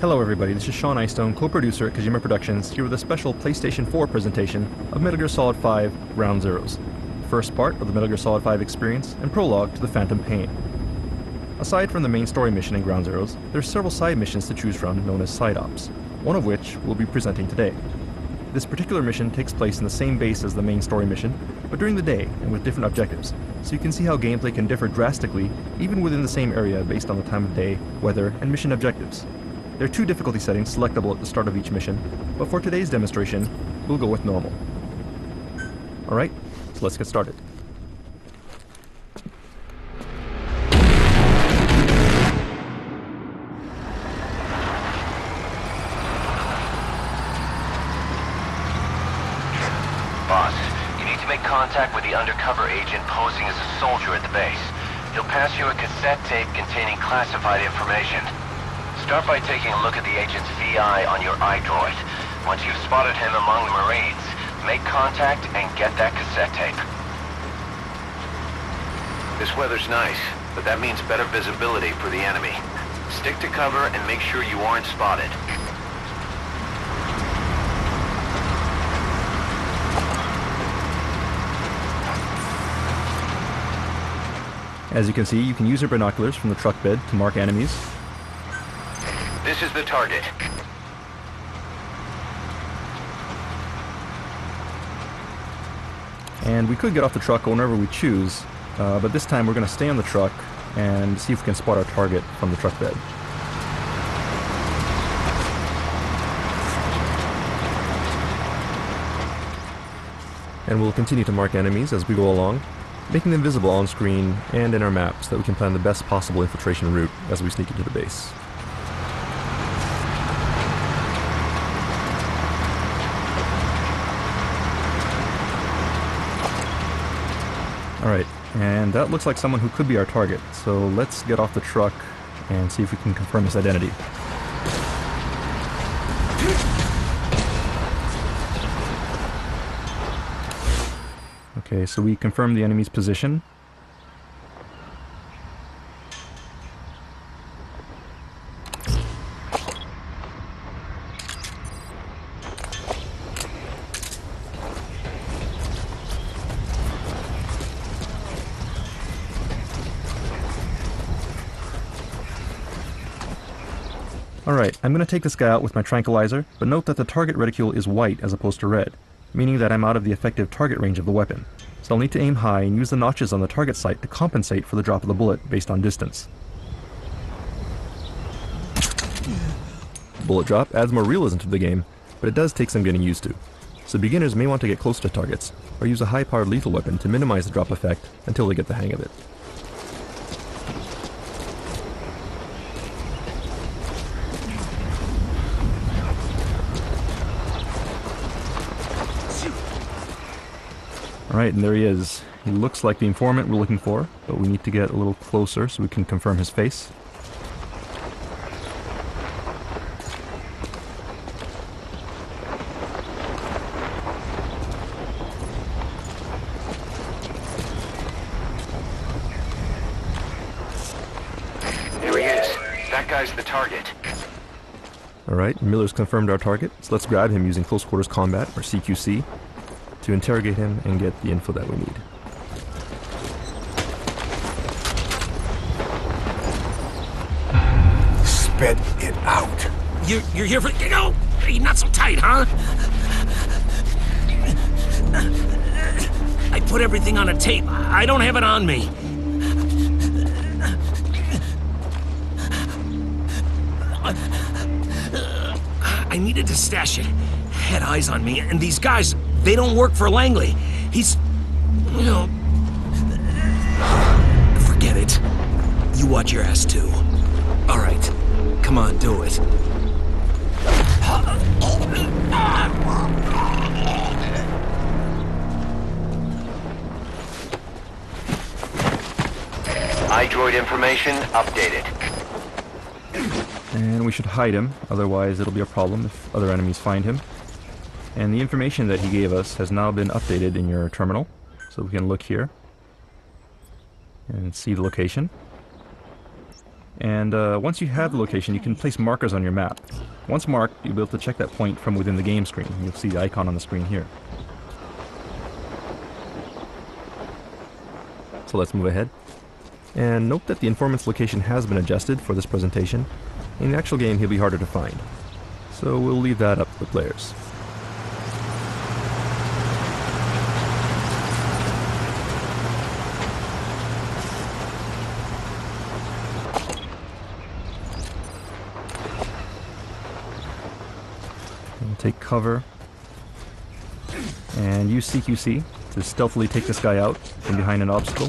Hello everybody, this is Sean Eystone, co-producer at Kojima Productions, here with a special PlayStation 4 presentation of Metal Gear Solid 5 Ground Zeroes, the first part of the Metal Gear Solid 5 experience and prologue to the Phantom Pain. Aside from the main story mission in Ground Zeroes, there are several side missions to choose from known as side ops, one of which we'll be presenting today. This particular mission takes place in the same base as the main story mission, but during the day and with different objectives, so you can see how gameplay can differ drastically even within the same area based on the time of day, weather, and mission objectives. There are two difficulty settings selectable at the start of each mission, but for today's demonstration, we'll go with normal. Alright, so let's get started. Boss, you need to make contact with the undercover agent posing as a soldier at the base. He'll pass you a cassette tape containing classified information. Start by taking a look at the agent's VI on your iDroid. Once you've spotted him among the Marines, make contact and get that cassette tape. This weather's nice, but that means better visibility for the enemy. Stick to cover and make sure you aren't spotted. As you can see, you can use your binoculars from the truck bed to mark enemies. This is the target. And we could get off the truck whenever we choose, but this time we're going to stay on the truck and see if we can spot our target from the truck bed. And we'll continue to mark enemies as we go along, making them visible on screen and in our map so that we can plan the best possible infiltration route as we sneak into the base. Alright, and that looks like someone who could be our target, so let's get off the truck and see if we can confirm his identity. Okay, so we confirmed the enemy's position. Alright, I'm going to take this guy out with my tranquilizer, but note that the target reticule is white as opposed to red, meaning that I'm out of the effective target range of the weapon, so I'll need to aim high and use the notches on the target sight to compensate for the drop of the bullet based on distance. Bullet drop adds more realism to the game, but it does take some getting used to, so beginners may want to get close to targets, or use a high-powered lethal weapon to minimize the drop effect until they get the hang of it. Alright, and there he is. He looks like the informant we're looking for, but we need to get a little closer so we can confirm his face. There he is. That guy's the target. Alright, Miller's confirmed our target, so let's grab him using close quarters combat, or CQC, to interrogate him and get the info that we need. Spit it out. You're here for... No! Hey, not so tight, huh? I put everything on a tape. I don't have it on me. I needed to stash it. Had eyes on me, and these guys, they don't work for Langley. He's... you know... Forget it. You watch your ass, too. All right. Come on, do it. iDroid information updated. And we should hide him, otherwise it'll be a problem if other enemies find him. And the information that he gave us has now been updated in your terminal, so we can look here and see the location. And once you have the location, you can place markers on your map. Once marked, you'll be able to check that point from within the game screen. You'll see the icon on the screen here. So let's move ahead. And note that the informant's location has been adjusted for this presentation. In the actual game, he'll be harder to find. So we'll leave that up to the players. We'll take cover and use CQC to stealthily take this guy out from behind an obstacle.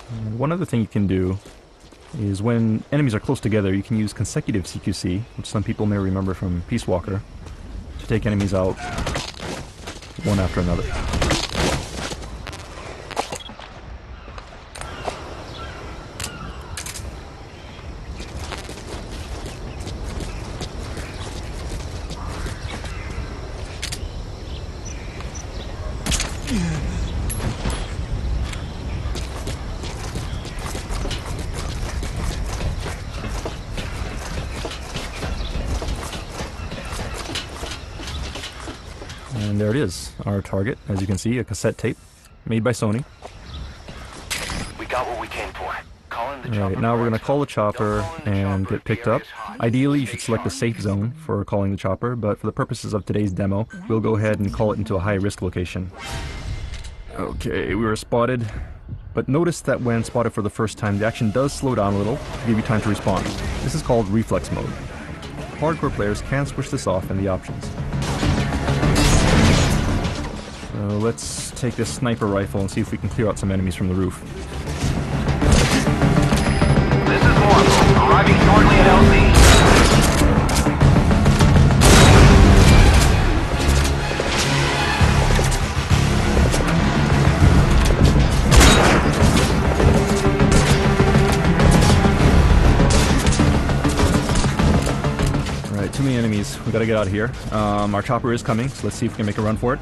And one other thing you can do is when enemies are close together, you can use consecutive CQC, which some people may remember from Peace Walker, to take enemies out one after another. And there it is, our target. As you can see, a cassette tape made by Sony. We got what we came for. Calling the Alright, now we're going to call the chopper and get picked up. Ideally, you should select a safe zone for calling the chopper, but for the purposes of today's demo, we'll go ahead and call it into a high-risk location. Okay, we were spotted, but notice that when spotted for the first time, the action does slow down a little to give you time to respond. This is called reflex mode. Hardcore players can switch this off in the options. So let's take this sniper rifle and see if we can clear out some enemies from the roof. This is Morpho, arriving shortly at LZ. Alright, too many enemies. We gotta get out of here. Our chopper is coming, so let's see if we can make a run for it.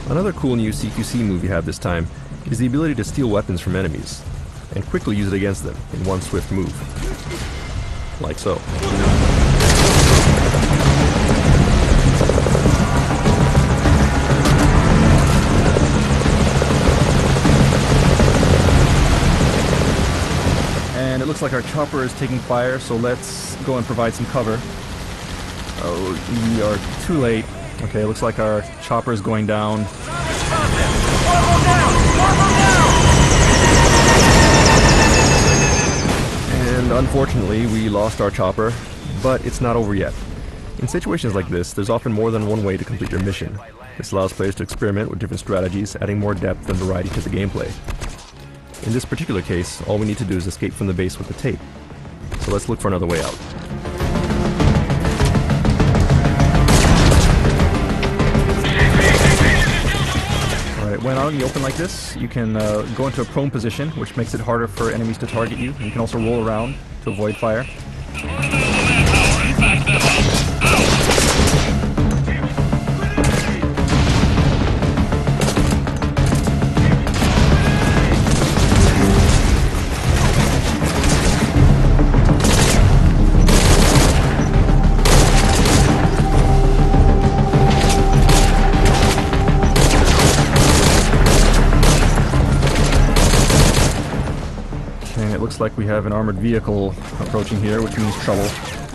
Another cool new CQC move you have this time is the ability to steal weapons from enemies, and quickly use it against them in one swift move. Like so. And it looks like our chopper is taking fire, so let's go and provide some cover. Oh, we are too late. Okay, it looks like our chopper is going down. And unfortunately, we lost our chopper, but it's not over yet. In situations like this, there's often more than one way to complete your mission. This allows players to experiment with different strategies, adding more depth and variety to the gameplay. In this particular case, all we need to do is escape from the base with the tape. So let's look for another way out. When out in the open like this, you can go into a prone position, which makes it harder for enemies to target you. You can also roll around to avoid fire. looks like we have an armored vehicle approaching here, which means trouble.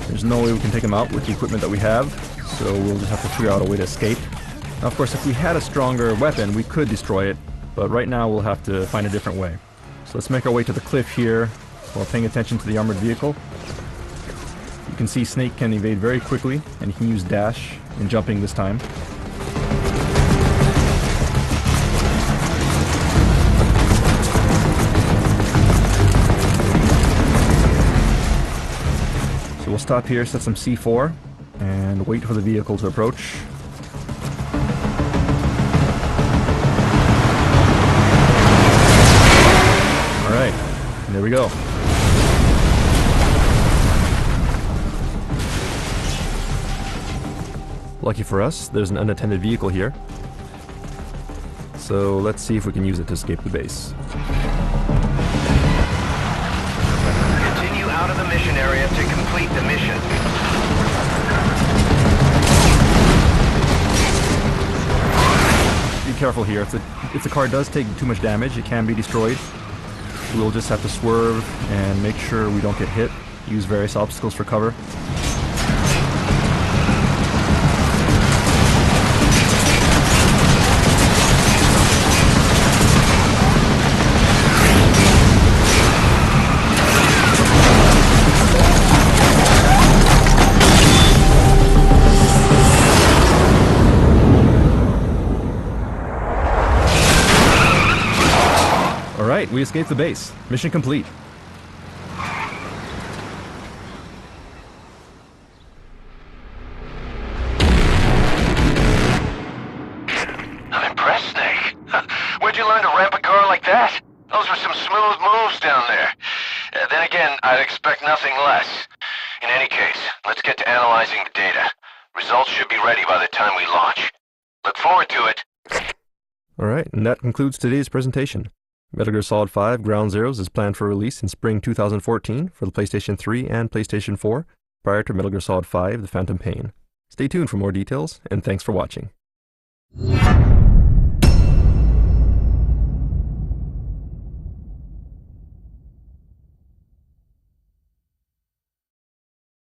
There's no way we can take him out with the equipment that we have, so we'll just have to figure out a way to escape. Now, of course, if we had a stronger weapon, we could destroy it, but right now we'll have to find a different way. So let's make our way to the cliff here while paying attention to the armored vehicle. You can see Snake can evade very quickly, and he can use dash and jumping this time. So we'll stop here, set some C4, and wait for the vehicle to approach. Alright, there we go. Lucky for us, there's an unattended vehicle here. So let's see if we can use it to escape the base. Continue out of the mission area to complete the mission. Be careful here. If the car does take too much damage, it can be destroyed. We'll just have to swerve and make sure we don't get hit. Use various obstacles for cover. Alright, we escaped the base. Mission complete. I'm impressed, Snake. Where'd you learn to ramp a car like that? Those were some smooth moves down there. Then again, I'd expect nothing less. In any case, let's get to analyzing the data. Results should be ready by the time we launch. Look forward to it. Alright, and that concludes today's presentation. Metal Gear Solid 5 Ground Zeroes is planned for release in spring 2014 for the PlayStation 3 and PlayStation 4, prior to Metal Gear Solid 5 The Phantom Pain. Stay tuned for more details, and thanks for watching.